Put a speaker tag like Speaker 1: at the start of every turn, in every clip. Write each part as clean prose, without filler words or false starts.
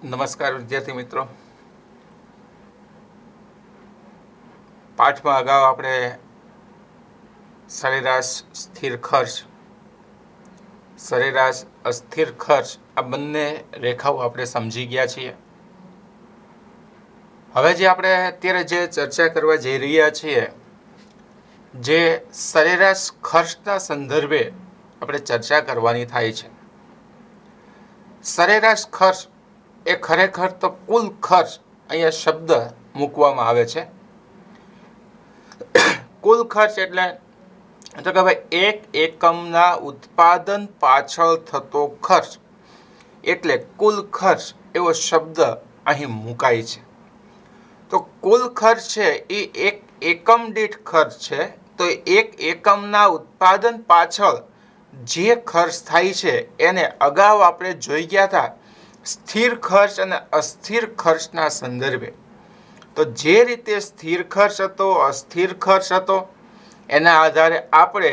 Speaker 1: નમસ્કાર વિદ્યાર્થી મિત્રો. પાઠમાં અગાઉ આપણે સરેરાશ સ્થિર ખર્ચ, સરેરાશ અસ્થિર ખર્ચ આ બંને રેખાઓ આપણે સમજી ગયા છીએ. હવે જે આપણે અત્યારે જે ચર્ચા કરવા જઈ રહ્યા છીએ, જે સરેરાશ ખર્ચના સંદર્ભે આપણે ચર્ચા કરવાની થાય છે. સરેરાશ ખર્ચ એ ખરેખર તો કુલ ખર્ચ અહીંયા શબ્દ મૂકવામાં આવે છે. કુલ ખર્ચ એટલે તો કે ભાઈ એક એકમના ઉત્પાદન પાછળ થતો ખર્ચ, એટલે કુલ ખર્ચ એવો શબ્દ અહીં મુકાય છે. તો કુલ ખર્ચ છે એ એક એકમ દીઠ ખર્ચ છે. તો એક એકમના ઉત્પાદન પાછળ જે ખર્ચ થાય છે એને અગાઉ આપણે જોઈ ગયા હતા સ્થિર ખર્ચ અને અસ્થિર ખર્ચના સંદર્ભે. તો જે રીતે સ્થિર ખર્ચ હતો, અસ્થિર ખર્ચ હતો, એના આધારે આપણે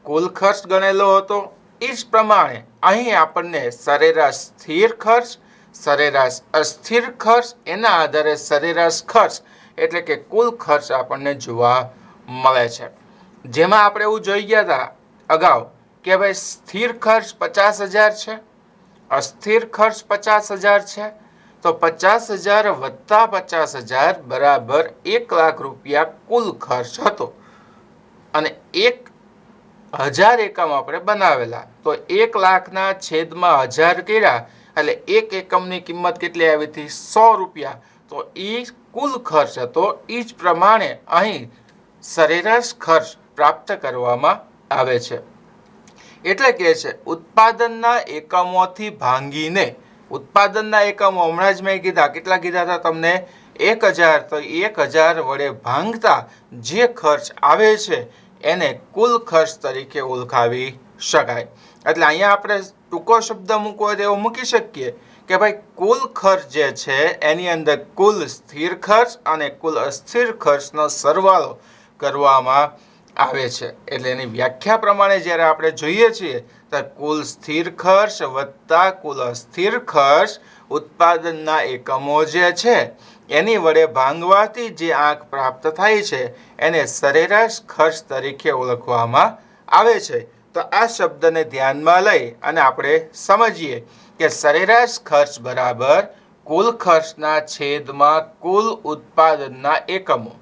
Speaker 1: કુલ ખર્ચ ગણેલો હતો. એ જ પ્રમાણે અહીં આપણને સરેરાશ સ્થિર ખર્ચ, સરેરાશ અસ્થિર ખર્ચ, એના આધારે સરેરાશ ખર્ચ એટલે કે કુલ ખર્ચ આપણને જોવા મળે છે. જેમાં આપણે એવું જોઈ ગયા હતા અગાઉ કે ભાઈ સ્થિર ખર્ચ 50,000 છે, અસ્થિર ખર્ચ 50,000 છે. તો 50,000 વત્તા 50,000 બરાબર 1,00,000 રૂપિયા કુલ ખર્ચ હતો. અને 1,000 એકમ આપણે બનાવેલા, તો 1,00,000ના છેદમાં 1000 કર્યા એટલે એક એકમની કિંમત કેટલી આવી હતી? 100 રૂપિયા. તો એ કુલ ખર્ચ હતો. એ જ પ્રમાણે અહીં સરેરાશ ખર્ચ પ્રાપ્ત કરવામાં આવે છે. એટલે કે છે ઉત્પાદનના એકમોથી ભાંગીને, ઉત્પાદનના એકમો હમણાં જ મેં કીધા, કેટલા કીધા હતા તમને? 1,000. તો 1,000 વડે ભાંગતા જે ખર્ચ આવે છે એને કુલ ખર્ચ તરીકે ઓળખાવી શકાય. એટલે અહીંયા આપણે ટૂંકો શબ્દ મૂકવો હોય તો એવો મૂકી શકીએ કે ભાઈ કુલ ખર્ચ જે છે એની અંદર કુલ સ્થિર ખર્ચ અને કુલ અસ્થિર ખર્ચનો સરવાળો કરવામાં આવે છે. એટલે એની વ્યાખ્યા પ્રમાણે જ્યારે આપણે જોઈએ છીએ તો કુલ સ્થિર ખર્ચ વત્તા કુલ અસ્થિર ખર્ચ ઉત્પાદનના એકમો જે છે એની વડે ભાંગવાથી જે આંક પ્રાપ્ત થાય છે એને સરેરાશ ખર્ચ તરીકે ઓળખવામાં આવે છે. તો આ શબ્દને ધ્યાનમાં લઈ અને આપણે સમજીએ કે સરેરાશ ખર્ચ બરાબર કુલ ખર્ચના છેદમાં કુલ ઉત્પાદનના એકમો.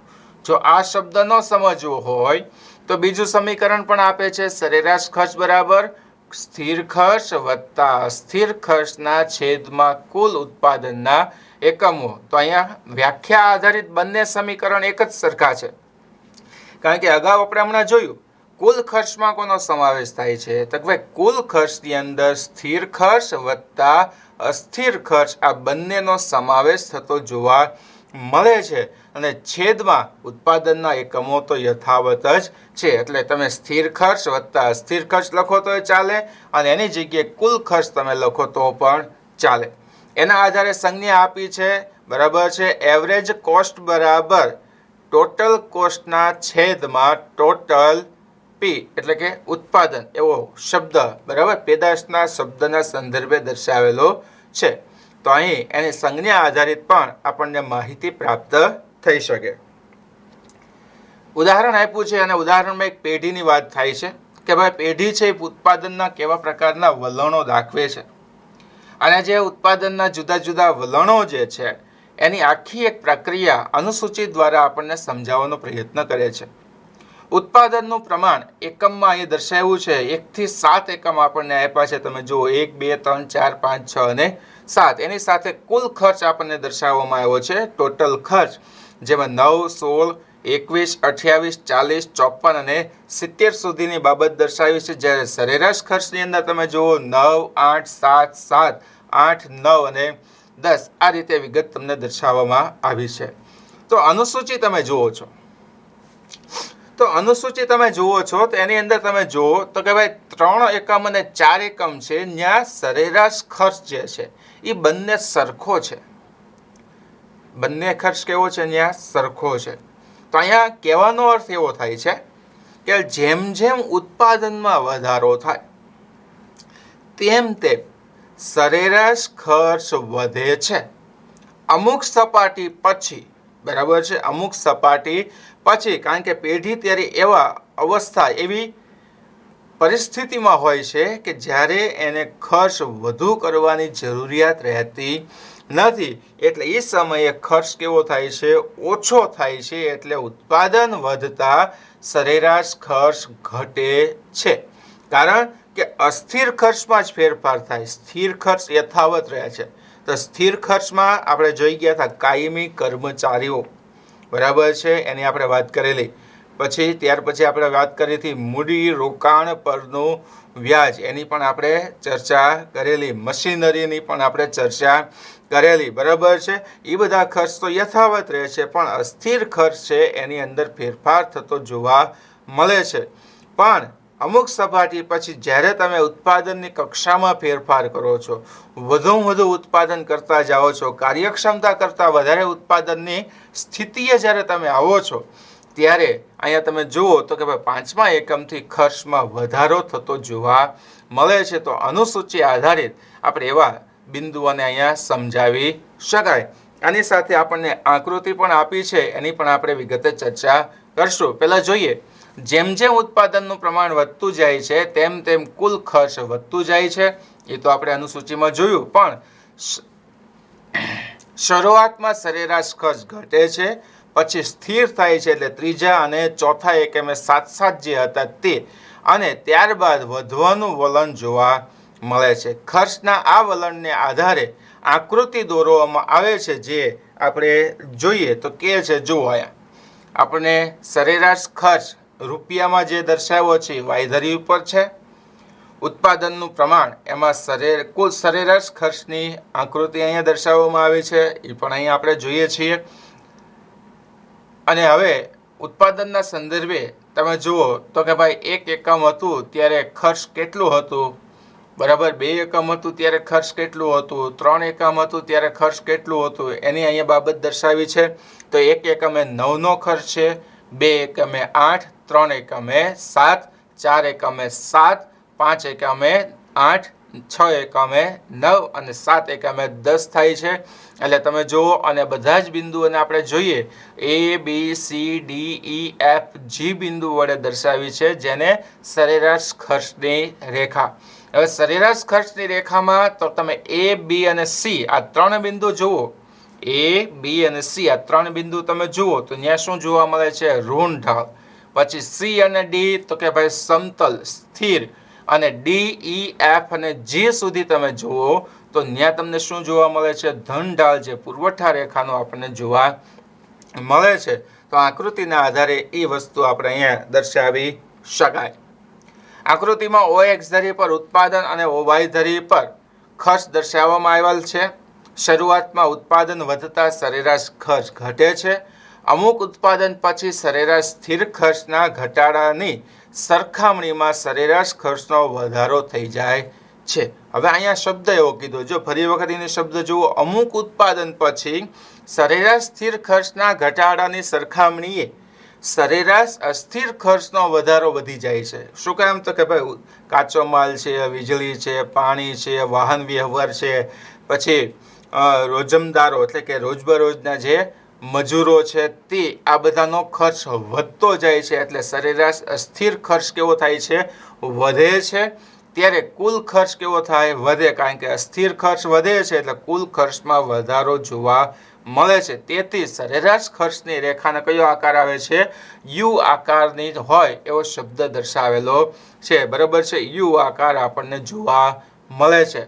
Speaker 1: જો આ શબ્દ ન સમજવો હોય તો બીજું સમીકરણ પણ આપે છે, સરેરાશ ખર્ચ બરાબર સ્થિર ખર્ચ વત્તા અસ્થિર ખર્ચના છેદમાં કુલ ઉત્પાદનના એકમો. તો અહીંયા વ્યાખ્યા આધારિત બંને સમીકરણ એક જ સરખા છે. કારણ કે અગાઉ આપણે હમણાં જોયું કુલ ખર્ચમાં કોનો સમાવેશ થાય છે? તો કે ભાઈ કુલ ખર્ચની અંદર સ્થિર ખર્ચ વત્તા અસ્થિર ખર્ચ આ બંનેનો સમાવેશ થતો જોવા મળે છે. અને છેદમાં ઉત્પાદનના એકમો તો યથાવત જ છે. એટલે તમે સ્થિર ખર્ચ વત્તા અસ્થિર ખર્ચ લખો તો ચાલે અને એની જગ્યાએ કુલ ખર્ચ તમે લખો તો પણ ચાલે. એના આધારે સંજ્ઞા આપી છે, બરાબર છે, એવરેજ કોસ્ટ બરાબર ટોટલ કોસ્ટના છેદમાં ટોટલ પી એટલે કે ઉત્પાદન એવો શબ્દ, બરાબર, પેદાશના શબ્દના સંદર્ભે દર્શાવેલો છે. તો અહીં એની સંજ્ઞા આધારિત પણ આપણને માહિતી પ્રાપ્ત થઈ શકે. ઉદાહરણ આપ્યું છે અને ઉદાહરણમાં એક પેઢીની વાત થાય છે કે ભાઈ પેઢી છે એ ઉત્પાદનના કેવા પ્રકારના વલણો દાખવે છે. અને જે ઉત્પાદનના જુદા જુદા વલણો જે છે એની આખી એક પ્રક્રિયા અનુસૂચિ દ્વારા આપણને સમજાવવાનો પ્રયત્ન કરે છે. ઉત્પાદનનું પ્રમાણ એકમમાં અહીં દર્શાવ્યું છે. 1 થી 7 એકમ આપણને આપ્યા છે. તમે જુઓ 1, 2, 3, 4, 5, 6 અને 7. એની સાથે કુલ ખર્ચ આપણને દર્શાવવામાં આવ્યો છે, ટોટલ ખર્ચ, જેમાં 9, 16, 21, 28, 40, 54 અને 70 સુધીની બાબત દર્શાવી છે. જ્યારે સરેરાશ ખર્ચની અંદર તમે જુઓ 9, 8, 7, 7, 8, 9 અને 10 આ રીતે વિગત તમને દર્શાવવામાં આવી છે. તો અનુસૂચિ તમે જુઓ છો, તો અનુસૂચિ તમે જુઓ છો તો એની અંદર તમે જુઓ તો કે ભાઈ 3 એકમ અને 4 એકમ છે, ત્યાં સરેરાશ ખર્ચ જે છે એ બંને સરખો છે. બંને ખર્ચ કેવો છે? ત્યાં સરખો છે. તો અહીંયા કહેવાનો અર્થ એવો થાય છે કે જેમ જેમ ઉત્પાદનમાં વધારો થાય તેમ તેમ સરેરાશ ખર્ચ વધે છે અમુક સપાટી પછી, બરાબર છે, અમુક સપાટી પછી, કારણ કે પેઢી ત્યારે એવી પરિસ્થિતિમાં હોય છે કે જ્યારે એને ખર્ચ વધુ કરવાની જરૂરિયાત રહેતી નથી, એટલે એ સમયે ખર્ચ કેવો થાય છે? ઓછો થાય છે. એટલે ઉત્પાદન વધતા સરેરાશ ખર્ચ ઘટે છે. કારણ કે અસ્થિર ખર્ચમાં જ ફેરફાર થાય, સ્થિર ખર્ચ યથાવત રહે છે. તો સ્થિર ખર્ચમાં આપણે જોઈ ગયા હતા કાયમી કર્મચારીઓ, બરાબર છે, એની આપણે વાત કરેલી. પછી ત્યાર પછી આપણે વાત કરી હતી મૂડી રોકાણ પરનું વ્યાજ, એની પણ આપણે ચર્ચા કરેલી. મશીનરીની પણ આપણે ચર્ચા કરેલી, બરાબર છે. એ બધા ખર્ચ તો યથાવત રહે છે, પણ અસ્થિર ખર્ચ છે એની અંદર ફેરફાર થતો જોવા મળે છે. પણ અમુક સપાટી પછી જ્યારે તમે ઉત્પાદનની કક્ષામાં ફેરફાર કરો છો, વધુ ઉત્પાદન કરતા જાઓ છો, કાર્યક્ષમતા કરતાં વધારે ઉત્પાદનની સ્થિતિએ જ્યારે તમે આવો છો, ત્યારે અહીંયા તમે જુઓ તો કે ભાઈ 5મા એકમથી ખર્ચમાં વધારો થતો જોવા મળે છે. તો અનુસૂચિ આધારિત આપણે એવા બિંદુઓને અહીંયા સમજાવી શકાય. આની સાથે આપણને આકૃતિ પણ આપી છે, એની પણ આપણે વિગતે ચર્ચા કરશું. પહેલાં જોઈએ, જેમ જેમ ઉત્પાદનનું પ્રમાણ વધતું જાય છે તેમ તેમ કુલ ખર્ચ વધતું જાય છે. એ તો આપણે અનુસૂચિમાં જોયું. પણ શરૂઆતમાં સરેરાશ ખર્ચ ઘટે છે, પછી સ્થિર થાય છે, એટલે ત્રીજા અને ચોથા એકમે સાત જે હતા તે, અને ત્યારબાદ વધવાનું વલણ જોવા મળે છે. ખર્ચના આ વલણને આધારે આકૃતિ દોરવામાં આવે છે, જે આપણે જોઈએ તો કે છે, જુઓ અહીંયા આપણે સરેરાશ ખર્ચ રૂપિયામાં જે દર્શાવ્યો છે વાયધરી ઉપર છે. ઉત્પાદનનું પ્રમાણ એમાં કુલ સરેરાશ ખર્ચની આકૃતિ અહીંયા દર્શાવવામાં આવી છે, એ પણ અહીંયા આપણે જોઈએ છીએ. અને હવે ઉત્પાદનના સંદર્ભે તમે જુઓ તો કે ભાઈ 1 એકમ હતું ત્યારે ખર્ચ કેટલું હતું, બરાબર. 2 એકમ હતું ત્યારે ખર્ચ કેટલું હતું, 3 એકમ હતું ત્યારે ખર્ચ કેટલું હતું, એની અહીંયા બાબત દર્શાવી છે. તો 1 એકમે 9નો ખર્ચ છે, 2 એકમે 8, 3 એકમે 7, 4 એકમે 7, 5 એકમે 8, 6 એકમે 9 અને 7 એકમે 10 થાય છે. એટલે તમે જુઓ, અને બધા જ બિંદુઓને આપણે જોઈએ A, B, C, D, E, F, G બિંદુ વડે દર્શાવી છે, જેને સરેરાશ ખર્ચની રેખા. હવે સરેરાશ ખર્ચની રેખામાં તો તમે A, B અને C આ 3 બિંદુ જુઓ. A, B અને C આ 3 બિંદુ તમે જુઓ તો ત્યાં શું જોવા મળે છે? ઋણ ઢાળ. પછી C અને D તો કે ભાઈ સમતલ સ્થિર, અને D, E, F અને G સુધી તમે જુઓ તો ત્યાં તમને શું જોવા મળે છે? ધન ઢાળ, જે પુરવઠા રેખાનો આપણને જોવા મળે છે. તો આકૃતિના આધારે એ વસ્તુ આપણે અહીંયા દર્શાવી શકાય. આકૃતિમાં OX ધરી પર ઉત્પાદન અને OY ધરી પર ખર્ચ દર્શાવવામાં આવેલ છે. શરૂઆતમાં ઉત્પાદન વધતા સરેરાશ ખર્ચ ઘટે છે. અમુક ઉત્પાદન પછી સરેરાશ સ્થિર ખર્ચના ઘટાડાની સરખામણીમાં સરેરાશ ખર્ચનો વધારો થઈ જાય છે. હવે અહીંયા શબ્દ એવો કીધો, જો ફરી વખત એને શબ્દ જુઓ, અમુક ઉત્પાદન પછી સરેરાશ સ્થિર ખર્ચના ઘટાડાની સરખામણીએ સરેરાશ અસ્થિર ખર્ચનો વધારો વધી જાય છે. શું કામ? તો કે ભાઈ કાચો માલ છે, વીજળી છે, પાણી છે, વાહન વ્યવહાર છે, પછી રોજમદારો એટલે કે રોજબરોજના જે મજૂરો છે તે, આ બધાનો ખર્ચ વધતો જાય છે. એટલે સરેરાશ અસ્થિર ખર્ચ કેવો થાય છે? વધે છે. ત્યારે કુલ ખર્ચ કેવો થાય? વધે. કારણ કે અસ્થિર ખર્ચ વધે છે એટલે કુલ ખર્ચમાં વધારો જોવા મળે છે. તેથી સરેરાશ ખર્ચની રેખાને કયો આકાર આવે છે? યુ આકારની હોય એવો શબ્દ દર્શાવેલો છે, બરાબર છે. યુ આકાર આપણને જોવા મળે છે.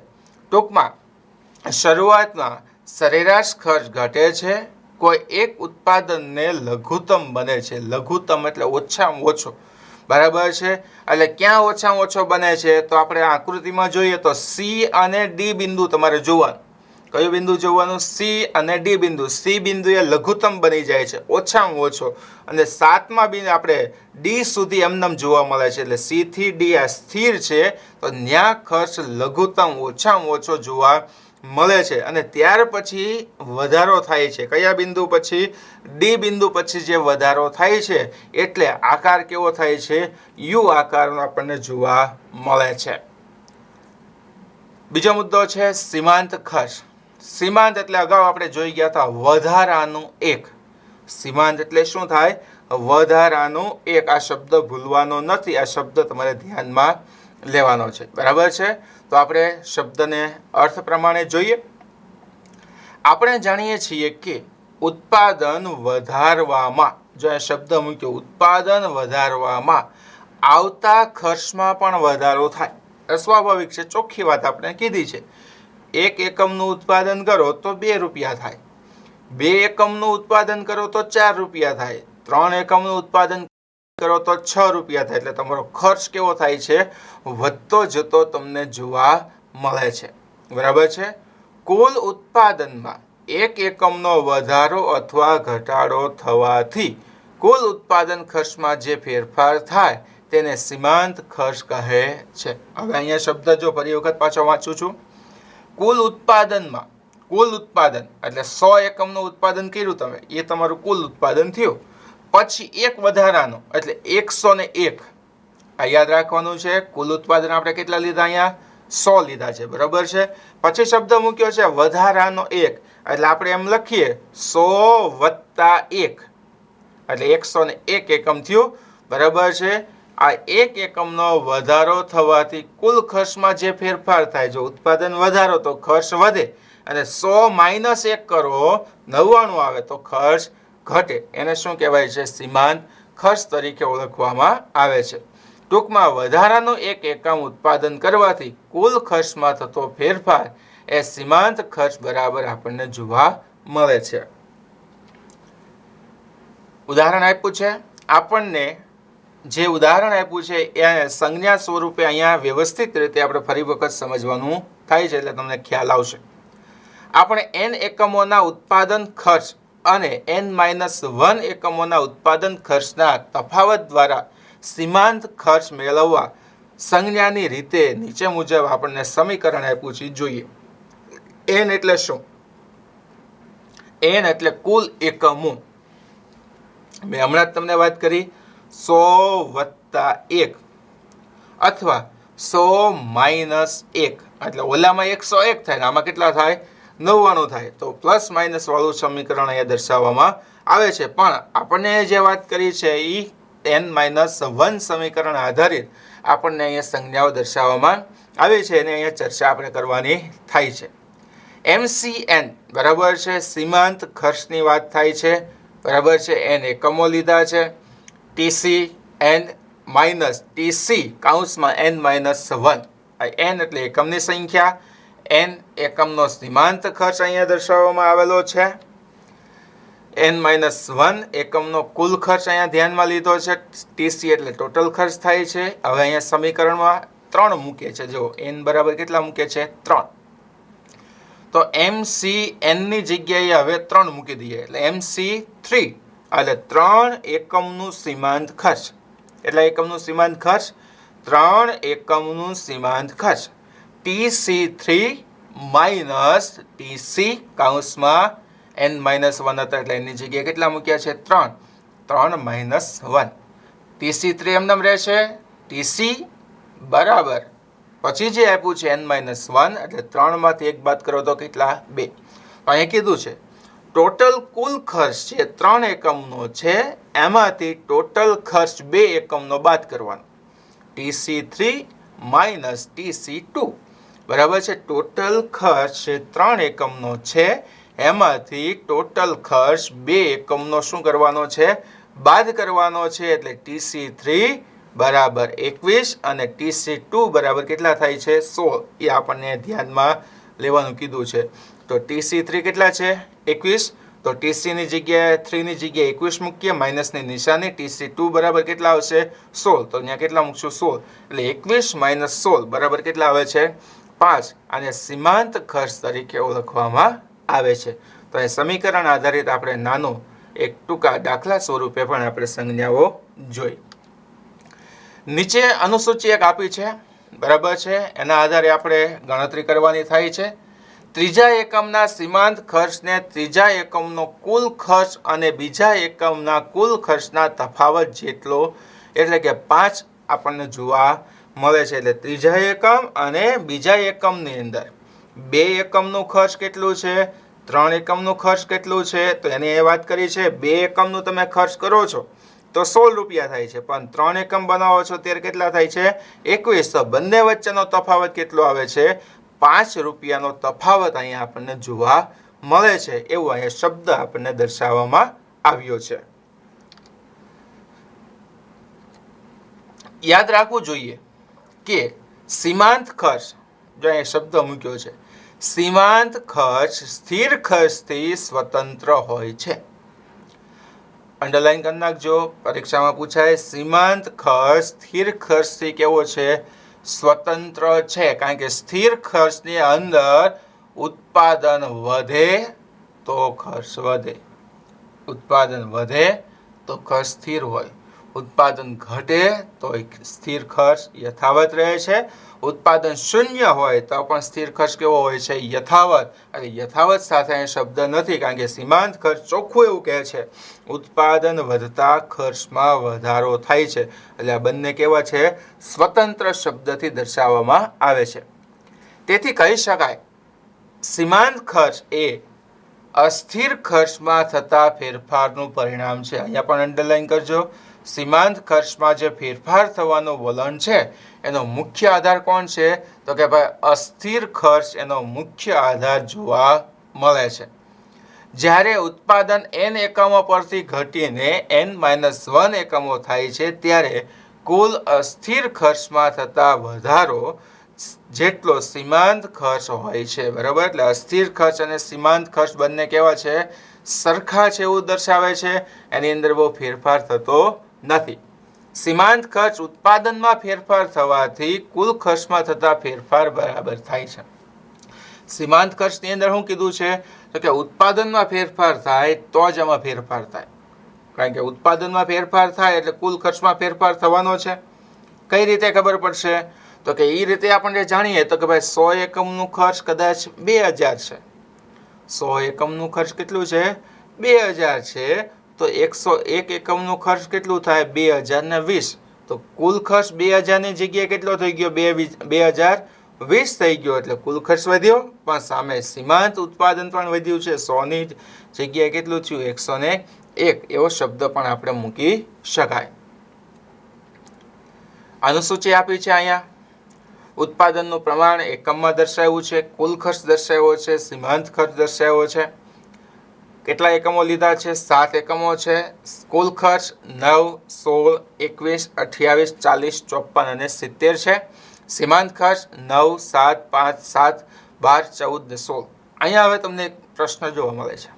Speaker 1: ટૂંકમાં શરૂઆતમાં સરેરાશ ખર્ચ ઘટે છે, કોઈ એક ઉત્પાદનને લઘુત્તમ બને છે. લઘુત્તમ એટલે ઓછામાં ઓછો, બરાબર છે. એટલે ક્યાં ઓછામાં ઓછો બને છે? તો આપણે આકૃતિમાં જોઈએ તો C અને D બિંદુ તમારે જોવાનું. કયું બિંદુ જોવાનું? C અને D બિંદુ. C બિંદુ એ લઘુત્તમ બની જાય છે, ઓછામાં ઓછો. અને 7મા બિંદુ આપણે D સુધી એમનેમ જોવા મળે છે. એટલે C થી D આ સ્થિર છે, તો ત્યાં ખર્ચ લઘુત્તમ ઓછામાં ઓછો જોવા મળે છે. અને ત્યાર પછી વધારો થાય છે. કયા બિંદુ પછી? D બિંદુ પછી જે વધારો થાય છે, એટલે આકાર કેવો થાય છે? યુ આકારનો આપણને જોવા મળે છે, બીજો મુદ્દો છે સીમાંત ખર્ચ. સીમાંત એટલે અગાઉ આપણે જોઈ ગયા હતા વધારાનું એક. સીમાંત એટલે શું થાય? વધારાનું એક. આ શબ્દ ભૂલવાનો નથી, આ શબ્દ તમારે ધ્યાનમાં લેવાનો છે. બરાબર છે? તો આપણે શબ્દને અર્થ પ્રમાણે જોઈએ. આપણે જાણીએ છીએ કે ઉત્પાદન વધારવામાં, જો આ શબ્દ મૂક્યો ઉત્પાદન વધારવામાં આવતા ખર્ચમાં પણ વધારો થાય. સ્વાભાવિક છે, ચોખ્ખી વાત આપણે કીધી છે. 1 એકમનું ઉત્પાદન કરો તો 2 રૂપિયા થાય, 2 એકમનું ઉત્પાદન કરો તો 4 રૂપિયા થાય, 3 એકમનું ઉત્પાદન કરો તો 6 રૂપિયા થાય. એટલે તમારો ખર્ચ કેવો થાય છે? વધતો જતો તમને જોવા મળે છે. બરાબર છે? કુલ ઉત્પાદનમાં 1 એકમનો વધારો અથવા ઘટાડો થવાથી કુલ ઉત્પાદન ખર્ચમાં જે ફેરફાર થાય તેને સીમાંત ખર્ચ કહે છે. હવે અહીંયા શબ્દ જો ફરી વખત પાછો વાંચું છું. કુલ ઉત્પાદનમાં, કુલ ઉત્પાદન એટલે 100 એકમનું ઉત્પાદન કર્યું તમે, એ તમારું કુલ ઉત્પાદન થયું. પછી એક વધારાનો એટલે 101. આ યાદ રાખવાનું છે. કુલ ઉત્પાદન આપણે કેટલા લીધા? અહીંયા 100 લીધા છે. બરાબર છે? પછી શબ્દ મૂક્યો છે વધારાનો 1, એટલે આપણે એમ લખીએ 100 વત્તા 1 એટલે 101 એકમ થયું. બરાબર છે? આ 1 એકમનો વધારો થવાથી કુલ ખર્ચમાં જે ફેરફાર થાય, જો ઉત્પાદન વધારો તો ખર્ચ વધે, અને 100 માઇનસ 1 કરો 99 આવે તો ખર્ચ ઘટે. એને શું કહેવાય છે? સીમાંત ખર્ચ તરીકે ઓળખવામાં આવે છે. ટૂંકમાં વધારાનું 1 એકમ ઉત્પાદન કરવાથી કુલ ખર્ચમાં થતો ફેરફાર એ સીમાંત ખર્ચ બરાબર આપણને જોવા મળે છે. ઉદાહરણ આપ્યું છે. આપણને જે ઉદાહરણ આપ્યું છે એ સંજ્ઞા સ્વરૂપે અહીંયા વ્યવસ્થિત રીતે આપણે ફરી વખત સમજવાનું થાય છે, એટલે તમને ખ્યાલ આવશે. આપણે n એકમોના ઉત્પાદન ખર્ચ અને n-1 એકમોના ઉત્પાદન ખર્ચના તફાવત દ્વારા સીમાંત ખર્ચ મેળવવા સંજ્ઞાની રીતે નીચે મુજબ આપણને સમીકરણ આપ્યું છે. જોઈએ. n એટલે શું? n એટલે કુલ એકમો. મેં હમણાં જ તમને વાત કરી 100 વત્તા 1 અથવા 100 માઇનસ 1 એટલે ઓલામાં 101 થાય, આમાં કેટલા થાય? 99 થાય. તો પ્લસ માઇનસ વાળું સમીકરણ અહીંયા દર્શાવવામાં આવે છે. પણ આપણને જે વાત કરી છે એ n-1 સમીકરણ આધારિત આપણને અહીંયા સંજ્ઞાઓ દર્શાવવામાં આવે છે, અને અહીંયા ચર્ચા આપણે કરવાની થાય છે. MCN બરાબર છે? સીમાંત ખર્ચની વાત થાય છે. બરાબર છે? n એકમો લીધા છે. TC n માઇનસ TC કૌંસમાં n-1. n એટલે એકમની સંખ્યા, n એકમનો સીમાંત ખર્ચ અહીંયા દર્શાવવામાં આવેલો છે. n-1 એકમનો કુલ ખર્ચ અહીંયા ધ્યાનમાં લીધો છે. TC એટલે ટોટલ ખર્ચ થાય છે. હવે અહીંયા સમીકરણમાં 3 મૂકે છે. જો n બરાબર કેટલા મૂકે છે? 3. તો MCN ની જગ્યાએ હવે 3 મૂકી દઈએ એટલે MC3 એટલે 3 એકમનું સીમાંત ખર્ચ. એટલા એકમનું સીમાંત ખર્ચ? 3 એકમનું સીમાંત ખર્ચ. TC3 માઇનસ TC કૌંસમાં n-1 હતા એટલે એની જગ્યાએ કેટલા મૂક્યા છે? 3. 3 માઇનસ 1. TC3 એમનેમ રહેશે. TC બરાબર પછી જે આપ્યું છે n-1 એટલે 3 માંથી 1 બાદ કરો તો કેટલા? 2. અહીંયા કીધું છે ટોટલ કુલ ખર્ચ જે 3 એકમનો છે એમાંથી ટોટલ ખર્ચ 2 એકમનો બાદ કરવાનો. TC3 માઇનસ TC2 બરાબર છે? ટોટલ ખર્ચ જે 3 એકમનો છે એમાંથી ટોટલ ખર્ચ 2 એકમનો શું કરવાનો છે? બાદ કરવાનો છે. એટલે TC3 બરાબર 21 અને TC2 બરાબર કેટલા થાય છે? 16. એ આપણને ધ્યાનમાં લેવાનું કીધું છે. તો TC3 કેટલા છે? 21. તો TC ની જગ્યાએ 3 ની જગ્યાએ 21 મૂકીએ, માઇનસની નિશાની. TC2 બરાબર કેટલા આવશે? 16. તો અહીંયા કેટલા મૂકશું? 16. એટલે 21 માઇનસ 16 બરાબર કેટલા આવે છે? 5. અને સીમાંત ખર્ચ તરીકે ઓળખવામાં આવે છે. તો એ સમીકરણ આધારિત આપણે નાનો એક ટૂંકા દાખલા સ્વરૂપે પણ આપણે સંજ્ઞાઓ જોઈ. નીચે અનુસૂચિ એક આપી છે. બરાબર છે? એના આધારે આપણે ગણતરી કરવાની થાય છે. ત્રીજા એકમના સીમાંત ખર્ચને ત્રીજા એકમનો કુલ ખર્ચ અને બીજા એકમના કુલ ખર્ચના તફાવત જેટલો એટલે કે 5 આપણને જોવા મળે છે. એટલે ત્રીજા એકમ અને બીજા એકમની અંદર 2 એકમનું ખર્ચ કેટલું છે, 3 એકમનું ખર્ચ કેટલું છે, તો એની એ વાત કરી છે. 2 એકમનું તમે ખર્ચ કરો છો તો 16 રૂપિયા થાય છે, પણ 3 એકમ બનાવો છો ત્યારે કેટલા થાય છે, 21. તો બંને વચ્ચેનો તફાવત કેટલો આવે છે, 5 રૂપિયાનો તફાવત અહીંયા આપણને જોવા મળે છે. એવું અહીંયા શબ્દ આપણને દર્શાવવામાં આવ્યો છે. યાદ રાખવું જોઈએ કે સીમાંત ખર્ચ, જો અહીંયા શબ્દ મૂક્યો છે, સીમાંત ખર્ચ સ્થિર ખર્ચથી સ્વતંત્ર હોય છે. અંડરલાઈન કરી નાખજો, પરીક્ષામાં પૂછાય સીમાંત ખર્ચ સ્થિર ખર્ચથી કેવો છે, સ્વતંત્ર છે. કારણ કે સ્થિર ખર્ચની અંદર ઉત્પાદન વધે તો ખર્ચ વધે, ઉત્પાદન વધે તો ખર્ચ સ્થિર હોય, ઉત્પાદન ઘટે તો સ્થિર ખર્ચ યથાવત રહે છે, ઉત્પાદન શૂન્ય હોય તો પણ સ્થિર ખર્ચ કેવો હોય છે, યથાવત. અને યથાવત સાથે અહીં શબ્દ નથી, કારણ કે સીમાંત ખર્ચ ચોખ્ખું એવું કહે છે ઉત્પાદન વધતા ખર્ચમાં વધારો થાય છે. એટલે આ બંને કેવા છે, સ્વતંત્ર શબ્દથી દર્શાવવામાં આવે છે. તેથી કહી શકાય સીમાંત ખર્ચ એ અસ્થિર ખર્ચમાં થતા ફેરફારનું પરિણામ છે. અહીંયા પણ અંડરલાઈન કરજો. સીમાંત ખર્ચમાં જે ફેરફાર થવાનું વલણ છે એનો મુખ્ય આધાર કોણ છે, તો કે ભાઈ અસ્થિર ખર્ચ એનો મુખ્ય આધાર જોવા મળે છે. જ્યારે ઉત્પાદન n એકમો પરથી ઘટીને n-1 એકમો થાય છે ત્યારે કુલ અસ્થિર ખર્ચમાં થતા વધારો જેટલો સીમાંત ખર્ચ હોય છે. બરાબર, એટલે અસ્થિર ખર્ચ અને સીમાંત ખર્ચ બંને કેવા છે, સરખા છે એવું દર્શાવે છે. એની અંદર બહુ ફેરફાર થતો નથી. સીમાંત ખર્ચ ઉત્પાદનમાં ફેરફાર થવાથી કુલ ખર્ચમાં થતા ફેરફાર બરાબર થાય છે. સીમાંત ખર્ચની અંદર શું કીધું છે, તો કે ઉત્પાદનમાં ફેરફાર થાય તો જ આમાં ફેરફાર થાય. કારણ કે ઉત્પાદનમાં ફેરફાર થાય એટલે કુલ ખર્ચમાં ફેરફાર થવાનો છે. કઈ રીતે ખબર પડશે, તો કે એ રીતે આપણે જાણીએ તો કે ભાઈ 100 એકમનું ખર્ચ કદાચ 2000 છે, 100 એકમનું ખર્ચ કેટલું છે, 2000 છે, તો 101 એકમનું ખર્ચ કેટલું થાય, 2020. તો કુલ ખર્ચ 2000 ની જગ્યાએ કેટલો થઈ ગયો, 2020 થઈ ગયો. એટલે કુલ ખર્ચ વધ્યો, પણ સામે સીમાંત ઉત્પાદન પણ વધ્યું છે. 100 ની જગ્યાએ કેટલું થયું, 101. એવો શબ્દ પણ આપણે મૂકી શકાય. અનુસૂચિ આપી છે અહીંયા. ઉત્પાદનનું પ્રમાણ એકમમાં દર્શાવ્યું છે, કુલ ખર્ચ દર્શાવ્યો છે, સીમાંત ખર્ચ દર્શાવ્યો છે. કેટલા એકમો લીધા છે, 7 એકમો છે. કુલ ખર્ચ 9, 16, 21, 28, 40, 54 અને 70 છે. સીમાંત ખર્ચ 9, 7, 5, 7, 12, 14 ને 16. અહીંયા હવે તમને એક પ્રશ્ન જોવા મળે છે.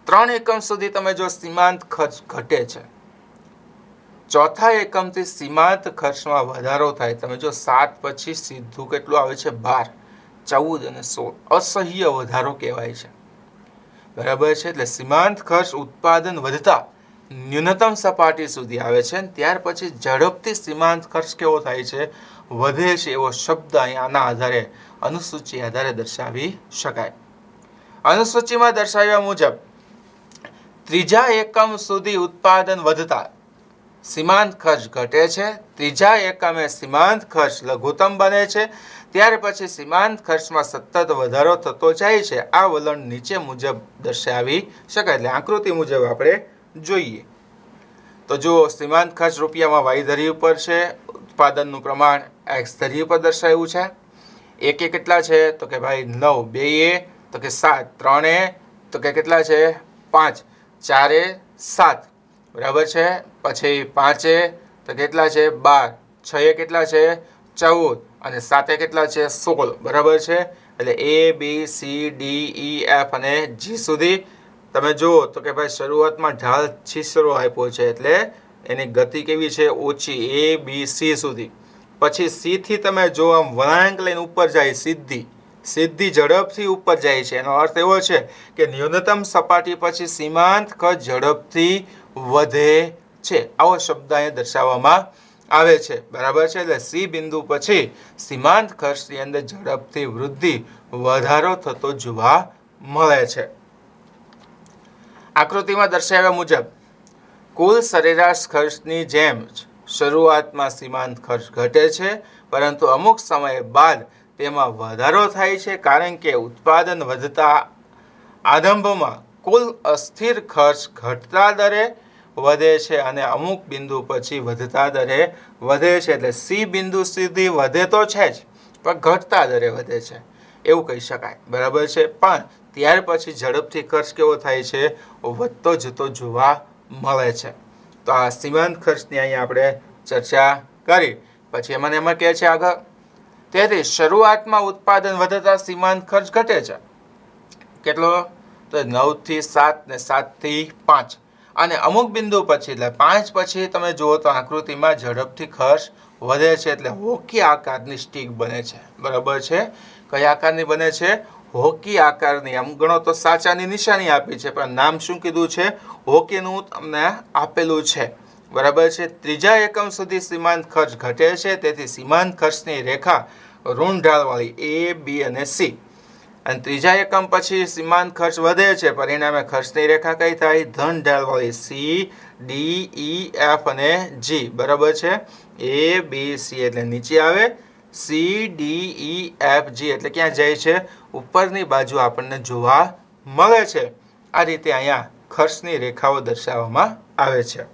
Speaker 1: 3 એકમ સુધી તમે જો સીમાંત ખર્ચ ઘટે છે, ચોથા એકમથી સીમાંત ખર્ચમાં વધારો થાય. તમે જો 7 પછી સીધું કેટલું આવે છે, 12, 14 અને 16. અસહ્ય વધારો કહેવાય છે. બરાબર છે, એટલે સીમાંત ખર્ચ ઉત્પાદન વધતા ન્યૂનતમ સપાટી સુધી આવે છે, ત્યાર પછી ઝડપથી સીમાંત ખર્ચ કેવો થાય છે, વધે છે. એવો શબ્દ અહીંયાના આધારે અનુસૂચિ આધારે દર્શાવી શકાય. અનુસૂચિમાં દર્શાવ્યા મુજબ ત્રીજા એકમ સુધી ઉત્પાદન વધતા સીમાંત ખર્ચ ઘટે છે, ત્રીજા એકમે સીમાંત ખર્ચ લઘુત્તમ બને છે, ત્યાર પછી સીમાંત ખર્ચમાં સતત વધારો થતો જાય છે. આ વલણ નીચે મુજબ દર્શાવી શકાય. એટલે આકૃતિ મુજબ આપણે જોઈએ તો જુઓ, સીમાંત ખર્ચ રૂપિયામાં y ધરી ઉપર છે, ઉત્પાદનનું પ્રમાણ x ધરી ઉપર દર્શાવ્યું છે. એકે કેટલા છે, તો કે ભાઈ 9, બેએ તો કે 7, ત્રણે તો કે કેટલા છે, 5, ચારે 7, બરાબર છે. પછી 5 તો કેટલા છે, 12, 6 કેટલા છે, 14 અને 7 કેટલા છે, 16, બરાબર છે. એટલે A, B, C, D, E, F અને G સુધી તમે જુઓ તો કે ભાઈ શરૂઆતમાં ઢાલ છીછરો આપ્યો છે, એટલે એની ગતિ કેવી છે, ઓછી, A, B, C સુધી. પછી C થી તમે જો આમ વળાંક લઈને ઉપર જાય, સીધી ઝડપથી ઉપર જાય છે. એનો અર્થ એવો છે કે ન્યૂનતમ સપાટી પછી સીમાંત ખર્ચ ઝડપથી વધે છે. આવો શબ્દ અહીંયા દર્શાવવામાં આવે છે. બરાબર છે, એટલે C બિંદુ પછી સીમાંત ખર્ચની અંદર ઝડપથી વૃદ્ધિ, વધારો થતો જોવા મળે છે. આકૃતિમાં દર્શાવ્યા મુજબ કુલ સરેરાશ ખર્ચની જેમ શરૂઆતમાં સીમાંત ખર્ચ ઘટે છે, પરંતુ અમુક સમય બાદ તેમાં વધારો થાય છે, કારણ કે ઉત્પાદન વધતા આરંભમાં કુલ અસ્થિર ખર્ચ ઘટતા દરે વધે છે અને અમુક બિંદુ પછી વધતા દરે વધે છે. એટલે સી બિંદુ સુધી વધે તો છે જ, પણ ઘટતા દરે વધે છે એવું કહી શકાય. બરાબર છે. પણ ત્યાર પછી ઝડપથી ખર્ચ કેવો થાય છે? વધતો જતો જોવા મળે છે. તો આ સીમાંત ખર્ચની અહીંયા આપણે ચર્ચા કરી. પછી એમાં કહે છે આગળ, તેથી શરૂઆતમાં ઉત્પાદન વધતા સીમાંત ખર્ચ ઘટે છે. કેટલો? તો 9 થી 7 ને 7 થી 5. અને અમુક બિંદુ પછી એટલે 5 પછી તમે જુઓ તો આકૃતિમાં ઝડપથી ખર્ચ વધે છે, એટલે હોકી આકારની સ્ટીક બને છે. બરાબર છે. કઈ આકારની બને છે? હોકી આકારની. આમ ગણો તો સાચાની નિશાની આપી છે, પણ નામ શું કીધું છે? હોકીનું તમને આપેલું છે. બરાબર છે. ત્રીજા એકમ સુધી સીમાંત ખર્ચ ઘટે છે, તેથી સીમાંત ખર્ચની રેખા ઋણ ઢાળવાળી A, B અને C. અને ત્રીજા એકમ પછી સીમાંત ખર્ચ વધે છે, પરિણામે ખર્ચની રેખા કઈ થાય? ધન ઢાળવાળી C, D, E, F અને G. બરાબર છે. A, B, C એટલે નીચે આવે, C, D, E, F, G એટલે ક્યાં જાય છે? ઉપરની બાજુ આપણને જોવા મળે છે. આ રીતે અહીંયા ખર્ચની રેખાઓ દર્શાવવામાં આવે છે.